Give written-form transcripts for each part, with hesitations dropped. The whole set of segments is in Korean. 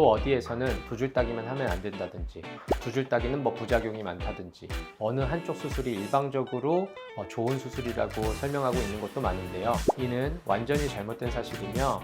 또 어디에서는 두 줄 따기만 하면 안 된다든지, 두 줄 따기는 뭐 부작용이 많다든지, 어느 한쪽 수술이 일방적으로 좋은 수술이라고 설명하고 있는 것도 많은데요. 이는 완전히 잘못된 사실이며.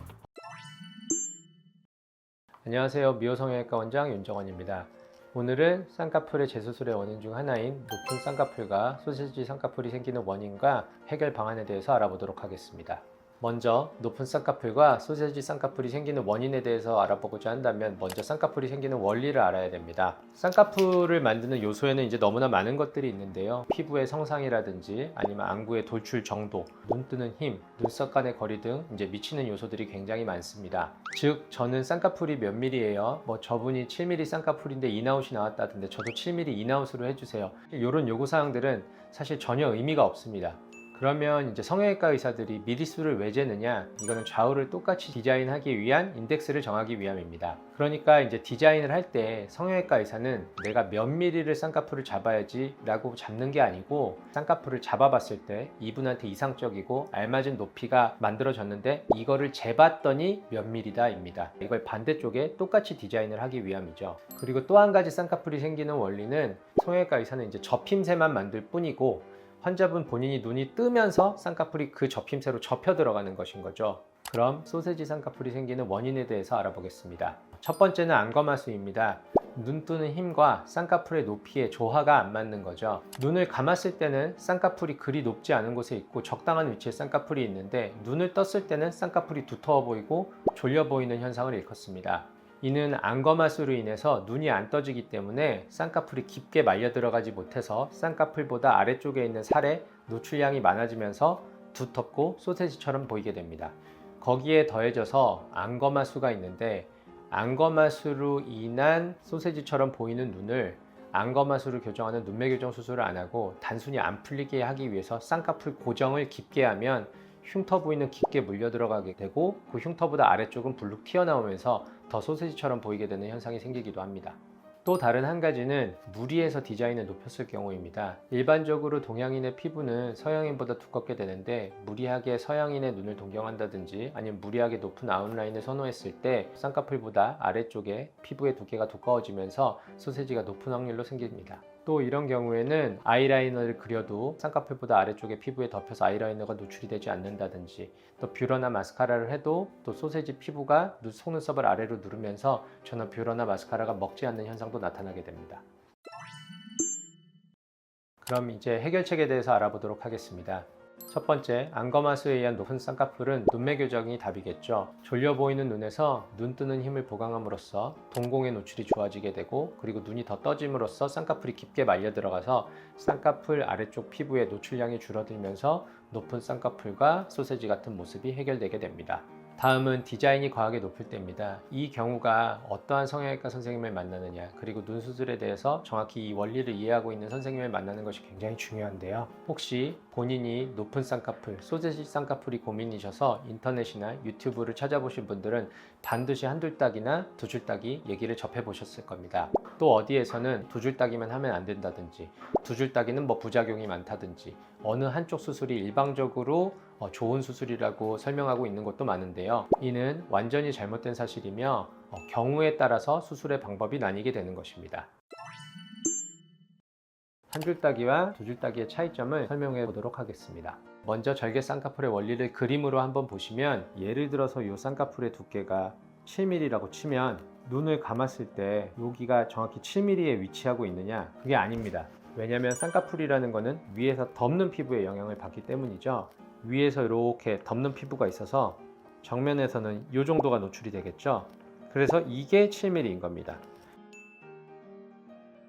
안녕하세요. 미호성형외과 원장 윤정원입니다. 오늘은 쌍꺼풀의 재수술의 원인 중 하나인 높은 쌍꺼풀과 소세지 쌍꺼풀이 생기는 원인과 해결 방안에 대해서 알아보도록 하겠습니다. 먼저 높은 쌍꺼풀과 소세지 쌍꺼풀이 생기는 원인에 대해서 알아보고자 한다면 먼저 쌍꺼풀이 생기는 원리를 알아야 됩니다. 쌍꺼풀을 만드는 요소에는 이제 너무나 많은 것들이 있는데요. 피부의 성상이라든지 아니면 안구의 돌출 정도, 눈 뜨는 힘, 눈썹 간의 거리 등 이제 미치는 요소들이 굉장히 많습니다. 즉 저는 쌍꺼풀이 몇 밀리예요? 저분이 7mm 쌍꺼풀인데 인아웃이 나왔다던데 저도 7mm 인아웃으로 해주세요. 이런 요구사항들은 사실 전혀 의미가 없습니다. 그러면 이제 성형외과 의사들이 미리수를 왜 재느냐? 이거는 좌우를 똑같이 디자인하기 위한 인덱스를 정하기 위함입니다. 그러니까 이제 디자인을 할 때 성형외과 의사는 내가 몇 미리를 쌍꺼풀을 잡아야지 라고 잡는 게 아니고, 쌍꺼풀을 잡아봤을 때 이분한테 이상적이고 알맞은 높이가 만들어졌는데 이거를 재봤더니 몇 미리다 입니다. 이걸 반대쪽에 똑같이 디자인을 하기 위함이죠. 그리고 또 한 가지 쌍꺼풀이 생기는 원리는, 성형외과 의사는 이제 접힘새만 만들 뿐이고 환자분 본인이 눈이 뜨면서 쌍꺼풀이 그 접힘새로 접혀 들어가는 것인 거죠. 그럼 소세지 쌍꺼풀이 생기는 원인에 대해서 알아보겠습니다. 첫 번째는 안검하수입니다. 눈 뜨는 힘과 쌍꺼풀의 높이의 조화가 안 맞는 거죠. 눈을 감았을 때는 쌍꺼풀이 그리 높지 않은 곳에 있고 적당한 위치에 쌍꺼풀이 있는데, 눈을 떴을 때는 쌍꺼풀이 두터워 보이고 졸려 보이는 현상을 일컫습니다. 이는 안검하수로 인해서 눈이 안 떠지기 때문에 쌍꺼풀이 깊게 말려 들어가지 못해서 쌍꺼풀보다 아래쪽에 있는 살에 노출량이 많아지면서 두텁고 소세지처럼 보이게 됩니다. 거기에 더해져서 안검하수가 있는데, 안검하수로 인한 소세지처럼 보이는 눈을 안검하수를 교정하는 눈매 교정 수술을 안 하고 단순히 안 풀리게 하기 위해서 쌍꺼풀 고정을 깊게 하면 흉터 부위는 깊게 물려 들어가게 되고, 그 흉터보다 아래쪽은 불룩 튀어나오면서 더 소세지처럼 보이게 되는 현상이 생기기도 합니다. 또 다른 한 가지는 무리해서 디자인을 높였을 경우입니다. 일반적으로 동양인의 피부는 서양인보다 두껍게 되는데, 무리하게 서양인의 눈을 동경한다든지 아니면 무리하게 높은 아웃라인을 선호했을 때 쌍꺼풀보다 아래쪽에 피부의 두께가 두꺼워지면서 소세지가 높은 확률로 생깁니다. 또 이런 경우에는 아이라이너를 그려도 쌍꺼풀보다 아래쪽에 피부에 덮여서 아이라이너가 노출이 되지 않는다든지, 또 뷰러나 마스카라를 해도 또 소세지 피부가 속눈썹을 아래로 누르면서 전혀 뷰러나 마스카라가 먹지 않는 현상도 나타나게 됩니다. 그럼 이제 해결책에 대해서 알아보도록 하겠습니다. 첫 번째, 안검하수에 의한 높은 쌍꺼풀은 눈매 교정이 답이겠죠. 졸려 보이는 눈에서 눈 뜨는 힘을 보강함으로써 동공의 노출이 좋아지게 되고, 그리고 눈이 더 떠짐으로써 쌍꺼풀이 깊게 말려 들어가서 쌍꺼풀 아래쪽 피부의 노출량이 줄어들면서 높은 쌍꺼풀과 소세지 같은 모습이 해결되게 됩니다. 다음은 디자인이 과하게 높을 때입니다. 이 경우가 어떠한 성형외과 선생님을 만나느냐, 그리고 눈 수술에 대해서 정확히 이 원리를 이해하고 있는 선생님을 만나는 것이 굉장히 중요한데요. 혹시 본인이 높은 쌍꺼풀, 소세지 쌍꺼풀이 고민이셔서 인터넷이나 유튜브를 찾아보신 분들은 반드시 한 줄 따기나 두 줄 따기 얘기를 접해 보셨을 겁니다. 또 어디에서는 두 줄 따기만 하면 안 된다든지, 두 줄 따기는 뭐 부작용이 많다든지, 어느 한쪽 수술이 일방적으로 좋은 수술이라고 설명하고 있는 것도 많은데요. 이는 완전히 잘못된 사실이며 경우에 따라서 수술의 방법이 나뉘게 되는 것입니다. 한 줄 따기와 두 줄 따기의 차이점을 설명해 보도록 하겠습니다. 먼저 절개 쌍꺼풀의 원리를 그림으로 한번 보시면, 예를 들어서 이 쌍꺼풀의 두께가 7mm라고 치면 눈을 감았을 때 여기가 정확히 7mm에 위치하고 있느냐? 그게 아닙니다. 왜냐하면 쌍꺼풀이라는 거는 위에서 덮는 피부에 영향을 받기 때문이죠. 위에서 이렇게 덮는 피부가 있어서 정면에서는 이 정도가 노출이 되겠죠. 그래서 이게 7mm인 겁니다.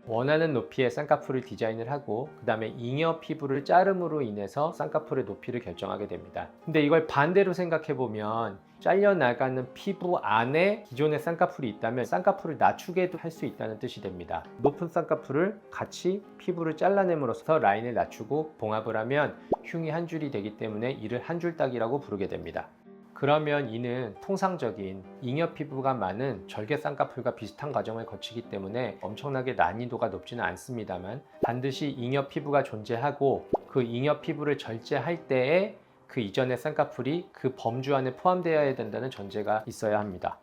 원하는 높이의 쌍꺼풀을 디자인을 하고 그 다음에 잉여 피부를 자름으로 인해서 쌍꺼풀의 높이를 결정하게 됩니다. 근데 이걸 반대로 생각해 보면, 잘려나가는 피부 안에 기존의 쌍꺼풀이 있다면 쌍꺼풀을 낮추게도 할 수 있다는 뜻이 됩니다. 높은 쌍꺼풀을 같이 피부를 잘라냄으로써 라인을 낮추고 봉합을 하면 흉이 한 줄이 되기 때문에 이를 한 줄 따기라고 부르게 됩니다. 그러면 이는 통상적인 잉여 피부가 많은 절개 쌍꺼풀과 비슷한 과정을 거치기 때문에 엄청나게 난이도가 높지는 않습니다만, 반드시 잉여 피부가 존재하고 그 잉여 피부를 절제할 때에 그 이전의 쌍꺼풀이 그 범주 안에 포함되어야 된다는 전제가 있어야 합니다.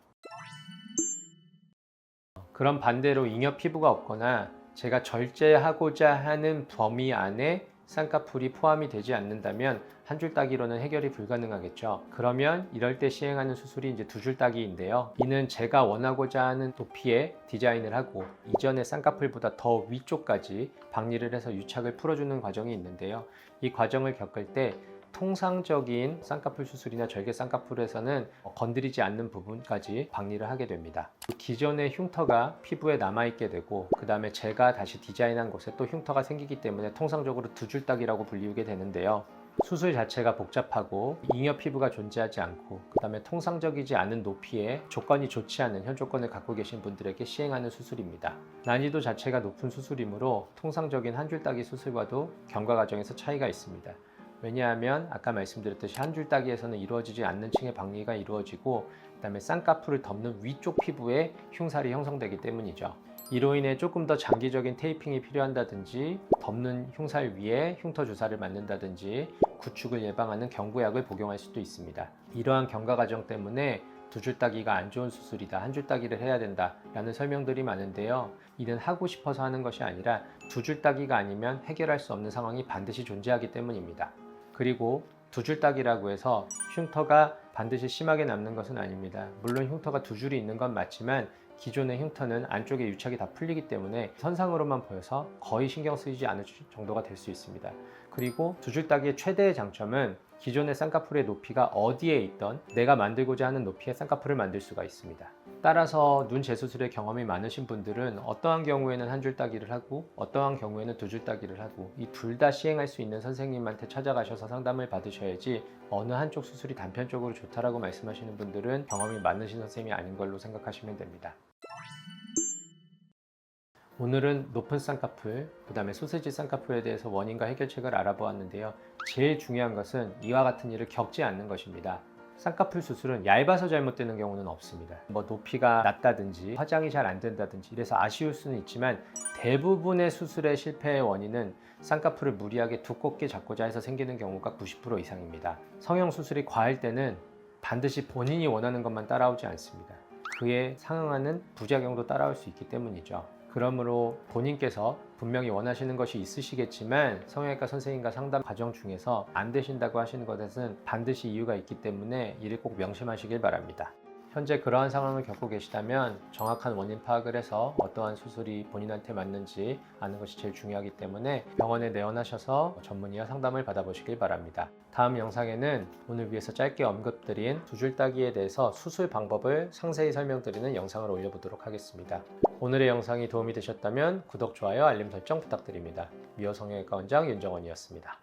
그런 반대로 잉여 피부가 없거나 제가 절제하고자 하는 범위 안에 쌍꺼풀이 포함이 되지 않는다면 한 줄 따기로는 해결이 불가능하겠죠. 그러면 이럴 때 시행하는 수술이 이제 두 줄 따기인데요. 이는 제가 원하고자 하는 높이의 디자인을 하고 이전의 쌍꺼풀보다 더 위쪽까지 박리를 해서 유착을 풀어주는 과정이 있는데요. 이 과정을 겪을 때 통상적인 쌍꺼풀 수술이나 절개 쌍꺼풀에서는 건드리지 않는 부분까지 박리를 하게 됩니다. 기존의 흉터가 피부에 남아있게 되고 그 다음에 제가 다시 디자인한 곳에 또 흉터가 생기기 때문에 통상적으로 두 줄 따기라고 불리우게 되는데요. 수술 자체가 복잡하고 잉여 피부가 존재하지 않고 그 다음에 통상적이지 않은 높이에 조건이 좋지 않은 현 조건을 갖고 계신 분들에게 시행하는 수술입니다. 난이도 자체가 높은 수술이므로 통상적인 한 줄 따기 수술과도 경과 과정에서 차이가 있습니다. 왜냐하면 아까 말씀드렸듯이 한 줄 따기에서는 이루어지지 않는 층의 박리가 이루어지고 그 다음에 쌍꺼풀을 덮는 위쪽 피부에 흉살이 형성되기 때문이죠. 이로 인해 조금 더 장기적인 테이핑이 필요한다든지 덮는 흉살 위에 흉터 주사를 맞는다든지 구축을 예방하는 경구약을 복용할 수도 있습니다. 이러한 경과 과정 때문에 두 줄 따기가 안 좋은 수술이다, 한 줄 따기를 해야 된다 라는 설명들이 많은데요. 이는 하고 싶어서 하는 것이 아니라 두 줄 따기가 아니면 해결할 수 없는 상황이 반드시 존재하기 때문입니다. 그리고 두 줄 따기라고 해서 흉터가 반드시 심하게 남는 것은 아닙니다. 물론 흉터가 두 줄이 있는 건 맞지만 기존의 흉터는 안쪽에 유착이 다 풀리기 때문에 선상으로만 보여서 거의 신경 쓰이지 않을 정도가 될 수 있습니다. 그리고 두 줄 따기의 최대의 장점은 기존의 쌍꺼풀의 높이가 어디에 있던 내가 만들고자 하는 높이의 쌍꺼풀을 만들 수가 있습니다. 따라서 눈 재수술의 경험이 많으신 분들은 어떠한 경우에는 한 줄 따기를 하고 어떠한 경우에는 두 줄 따기를 하고 이 둘 다 시행할 수 있는 선생님한테 찾아가셔서 상담을 받으셔야지 어느 한쪽 수술이 단편적으로 좋다라고 말씀하시는 분들은 경험이 많으신 선생님이 아닌 걸로 생각하시면 됩니다. 오늘은 높은 쌍꺼풀, 그 다음에 소세지 쌍꺼풀에 대해서 원인과 해결책을 알아보았는데요. 제일 중요한 것은 이와 같은 일을 겪지 않는 것입니다. 쌍꺼풀 수술은 얇아서 잘못되는 경우는 없습니다. 높이가 낮다든지 화장이 잘 안 된다든지 이래서 아쉬울 수는 있지만 대부분의 수술의 실패의 원인은 쌍꺼풀을 무리하게 두껍게 잡고자 해서 생기는 경우가 90% 이상입니다. 성형 수술이 과할 때는 반드시 본인이 원하는 것만 따라오지 않습니다. 그에 상응하는 부작용도 따라올 수 있기 때문이죠. 그러므로 본인께서 분명히 원하시는 것이 있으시겠지만 성형외과 선생님과 상담 과정 중에서 안 되신다고 하시는 것에는 반드시 이유가 있기 때문에 이를 꼭 명심하시길 바랍니다. 현재 그러한 상황을 겪고 계시다면 정확한 원인 파악을 해서 어떠한 수술이 본인한테 맞는지 아는 것이 제일 중요하기 때문에 병원에 내원하셔서 전문의와 상담을 받아보시길 바랍니다. 다음 영상에는 오늘 위해서 짧게 언급드린 두 줄 따기에 대해서 수술 방법을 상세히 설명드리는 영상을 올려보도록 하겠습니다. 오늘의 영상이 도움이 되셨다면 구독, 좋아요, 알림 설정 부탁드립니다. 미어성형외과 원장 윤정원이었습니다.